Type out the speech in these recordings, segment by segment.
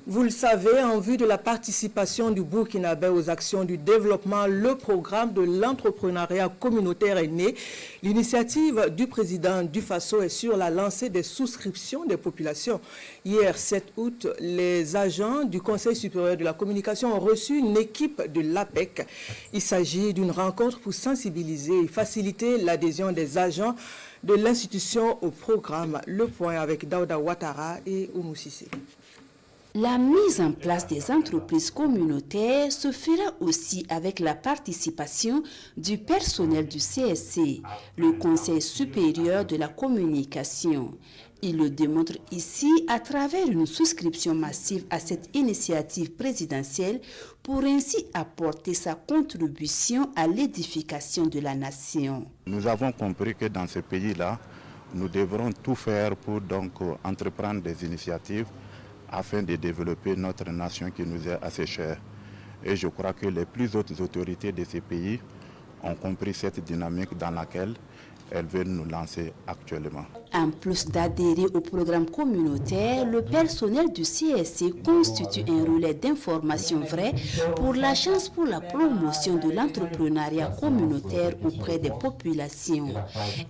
Vous le savez, en vue de la participation du Burkinabé aux actions du développement, le programme de l'entrepreneuriat communautaire est né. L'initiative du président du Faso est sur la lancée des souscriptions des populations. Hier, 7 août, les agents du Conseil supérieur de la communication ont reçu une équipe de l'APEC. Il s'agit d'une rencontre pour sensibiliser et faciliter l'adhésion des agents de l'institution au programme. Le point avec Daouda Ouattara et Oumou Sissé. La mise en place des entreprises communautaires se fera aussi avec la participation du personnel du CSC, le Conseil supérieur de la communication. Il le démontre ici à travers une souscription massive à cette initiative présidentielle pour ainsi apporter sa contribution à l'édification de la nation. Nous avons compris que dans ce pays-là, nous devrons tout faire pour donc entreprendre des initiatives afin de développer notre nation qui nous est assez chère. Et je crois que les plus hautes autorités de ces pays ont compris cette dynamique dans laquelle elles veulent nous lancer actuellement. En plus d'adhérer au programme communautaire, le personnel du CSC constitue un relais d'information vraie pour l'Agence pour la promotion de l'entrepreneuriat communautaire auprès des populations.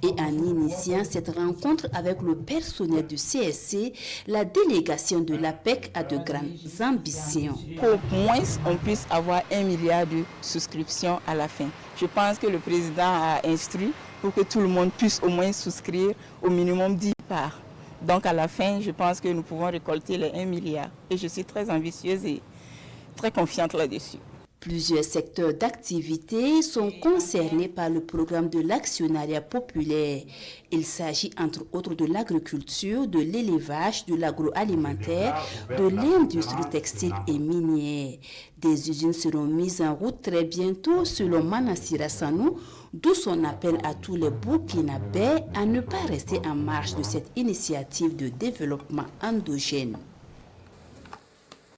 Et en initiant cette rencontre avec le personnel du CSC, la délégation de l'APEC a de grandes ambitions. Qu'au moins on puisse avoir 1 milliard de souscriptions à la fin. Je pense que le président a instruit pour que tout le monde puisse au moins souscrire au minimum 10 parts. Donc à la fin, je pense que nous pouvons récolter les 1 milliard. Et je suis très ambitieuse et très confiante là-dessus. Plusieurs secteurs d'activité sont concernés par le programme de l'actionnariat populaire. Il s'agit entre autres de l'agriculture, de l'élevage, de l'agroalimentaire, de l'industrie textile et minière. Des usines seront mises en route très bientôt selon Manassira Sanou, d'où son appel à tous les Burkinabés à ne pas rester en marge de cette initiative de développement endogène.